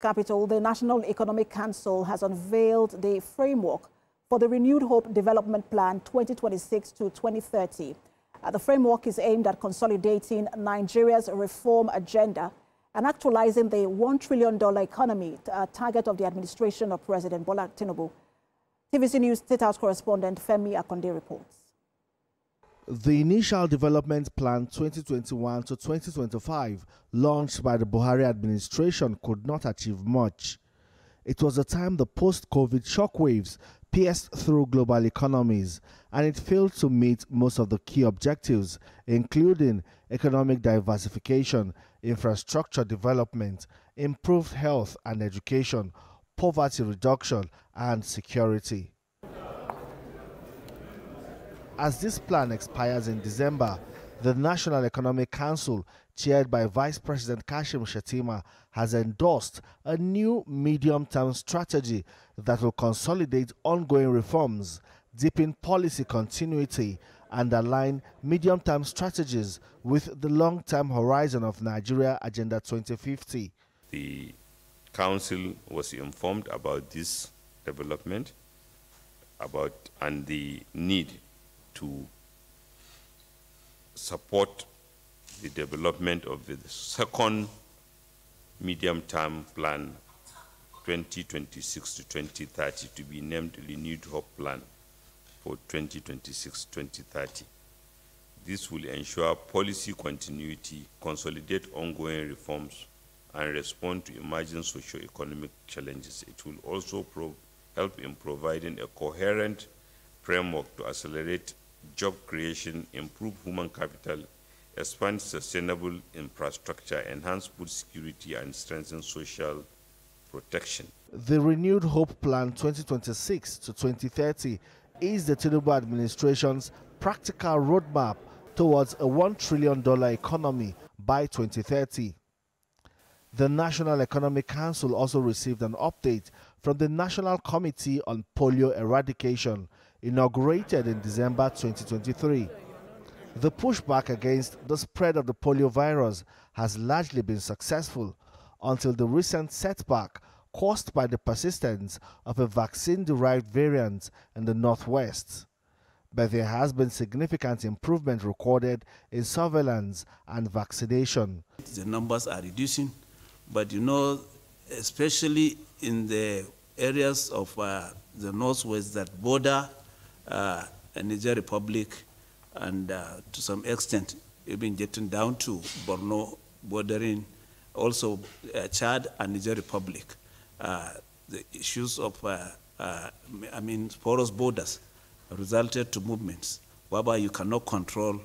capital, the National Economic Council has unveiled the framework for the Renewed Hope Development Plan 2026 to 2030. The framework is aimed at consolidating Nigeria's reform agenda and actualizing the $1 trillion economy target of the administration of President Bola Tinubu. TVC News State House correspondent Femi Akonde reports. The initial development plan 2021 to 2025 launched by the Buhari administration could not achieve much. It was a time the post-COVID shockwaves pierced through global economies, and it failed to meet most of the key objectives, including economic diversification, infrastructure development, improved health and education, poverty reduction, and security. As this plan expires in December, the National Economic Council, chaired by Vice President Kashim Shettima, has endorsed a new medium-term strategy that will consolidate ongoing reforms, deepen policy continuity, and align medium-term strategies with the long-term horizon of Nigeria Agenda 2050. The Council was informed about this development and the need to support the development of the second medium-term plan 2026 to 2030 to be named Renewed Hope Plan for 2026-2030. This will ensure policy continuity, consolidate ongoing reforms, and respond to emerging socio-economic challenges. It will also help in providing a coherent framework to accelerate job creation, improve human capital, expand sustainable infrastructure, enhance food security, and strengthen social protection. The Renewed Hope Plan 2026 to 2030 is the Tinubu administration's practical roadmap towards a $1 trillion economy by 2030. The National Economic Council also received an update from the National Committee on Polio Eradication, inaugurated in December 2023. The pushback against the spread of the polio virus has largely been successful until the recent setback caused by the persistence of a vaccine-derived variant in the Northwest. But there has been significant improvement recorded in surveillance and vaccination. The numbers are reducing, but you know, especially in the areas of the Northwest that border Niger Republic and to some extent even getting down to Borno bordering also Chad and Niger Republic. The issues of porous borders resulted to movements whereby you cannot control,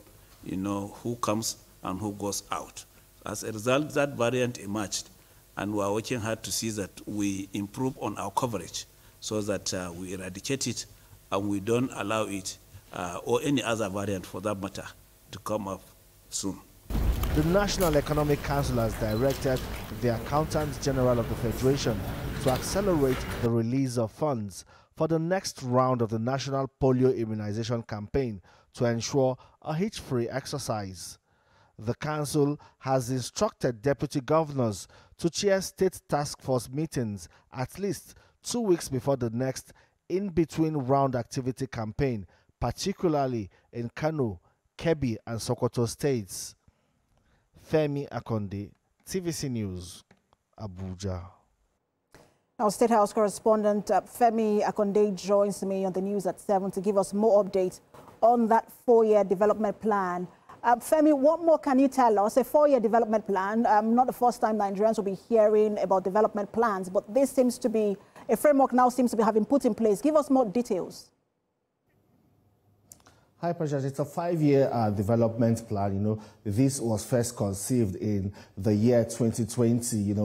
who comes and who goes out. As a result, that variant emerged, and we are working hard to see that we improve on our coverage so that we eradicate it and we don't allow it or any other variant for that matter to come up soon. The National Economic Council has directed the Accountant General of the Federation to accelerate the release of funds for the next round of the National Polio Immunization Campaign to ensure a hitch-free exercise. The Council has instructed Deputy Governors to chair state task force meetings at least 2 weeks before the next in-between round activity campaign, particularly in Kano, Kebbi, and Sokoto states. Femi Akonde, TVC News, Abuja. Our State House correspondent Femi Akonde joins me on the news at 7 to give us more updates on that 4-year development plan. Femi, what more can you tell us? A 4-year development plan, not the first time Nigerians will be hearing about development plans, but this seems to be, a framework now seems to be having put in place. Give us more details. Hi, Precious. It's a 5-year development plan. This was first conceived in the year 2020, a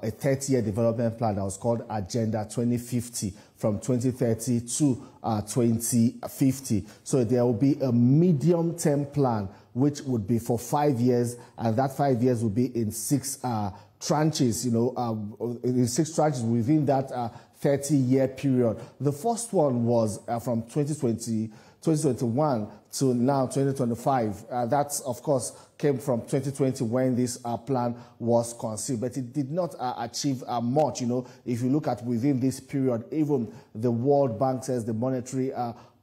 30-year development plan that was called Agenda 2050 from 2030 to 2050. So there will be a medium-term plan, which would be for 5 years, and that 5 years will be in 6 tranches, in 6 tranches within that 30-year period. The first one was from 2020 2021 to now 2025. That's, of course, came from 2020 when this plan was conceived, but it did not achieve much. You know, if you look at within this period, even the World Bank says the monetary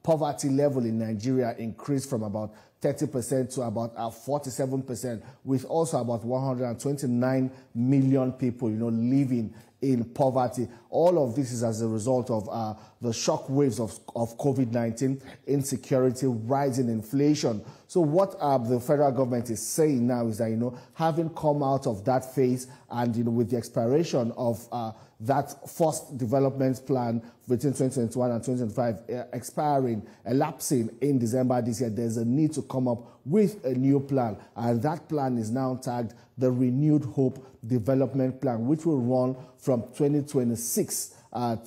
poverty level in Nigeria increased from about 30% to about 47%, with also about 129 million people, you know, living in poverty. All of this is as a result of the shock waves of COVID-19, insecurity, rising inflation. So what the federal government is saying now is that, you know, having come out of that phase and, you know, with the expiration of that first development plan between 2021 and 2025 elapsing in December this year, there's a need to come up with a new plan. And that plan is now tagged the Renewed Hope Development Plan, which will run from 2026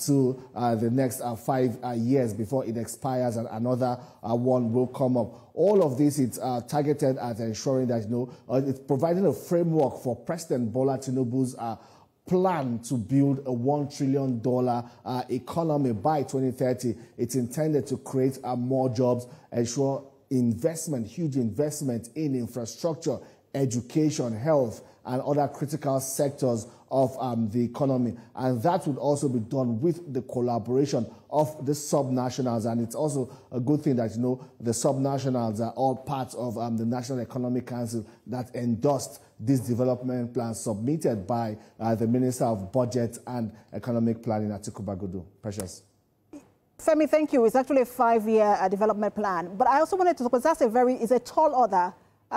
to the next 5 years before it expires, and another one will come up. All of this is targeted at ensuring that, you know, it's providing a framework for President Bola Tinubu's plan to build a $1 trillion economy by 2030. It's intended to create more jobs, ensure investment, huge investment in infrastructure, education, health, and other critical sectors of the economy. And that would also be done with the collaboration of the subnationals. And it's also a good thing that, you know, the subnationals are all part of the National Economic Council that endorsed this development plan submitted by the Minister of Budget and Economic Planning, Atiku Bagudu. Precious. Femi, thank you. It's actually a 5-year development plan. But I also wanted to, because that's is a tall order.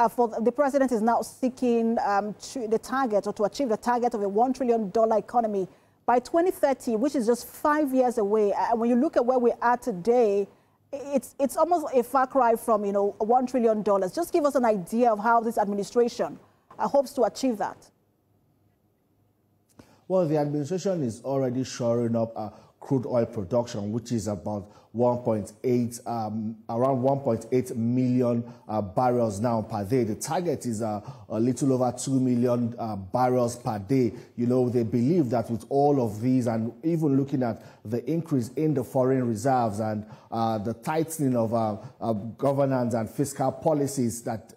For the president is now seeking the target, or to achieve the target of a $1 trillion economy by 2030, which is just 5 years away. And when you look at where we are today, it's almost a far cry from, you know, $1 trillion. Just give us an idea of how this administration hopes to achieve that. Well, the administration is already shoring up crude oil production, which is about around 1.8 million barrels now per day. The target is a little over 2 million barrels per day. You know, they believe that with all of these, and even looking at the increase in the foreign reserves and the tightening of governance and fiscal policies, that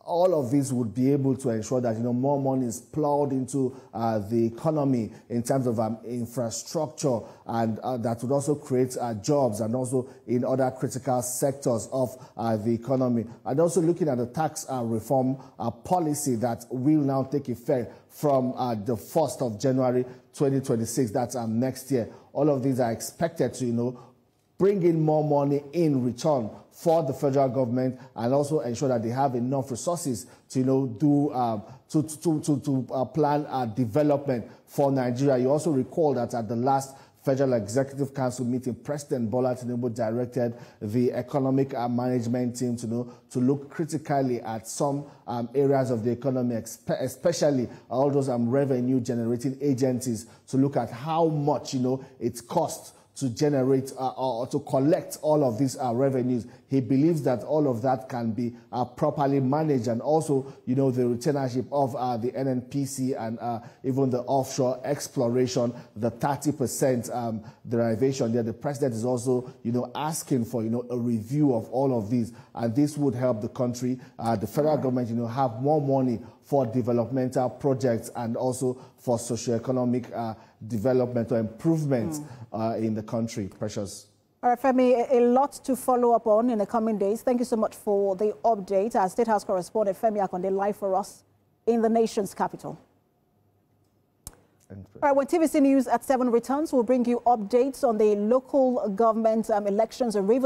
all of this would be able to ensure that, you know, more money is plowed into the economy in terms of infrastructure, and that would also create jobs, and also in other critical sectors of the economy. And also looking at the tax reform policy that will now take effect from the 1st of January 2026, that's next year. All of these are expected to, you know, bring in more money in return for the federal government, and also ensure that they have enough resources to, you know, do plan development for Nigeria. You also recall that at the last Federal Executive Council meeting, President Bola Tinubu directed the economic management team to look critically at some areas of the economy, especially all those revenue-generating agencies, to look at how much, you know, it costs to generate or to collect all of these revenues. He believes that all of that can be properly managed, and also, you know, the retainership of the NNPC and even the offshore exploration, the 30% derivation there. The president is also, you know, asking for, you know, a review of all of these, and this would help the country, the federal government, you know, have more money for developmental projects and also for socioeconomic development or improvement in the country. Precious. All right, Femi, a lot to follow up on in the coming days. Thank you so much for the update. Our State House correspondent, Femi Akonde, live for us in the nation's capital. All right, when TVC News at 7 returns, we'll bring you updates on the local government elections in Rivers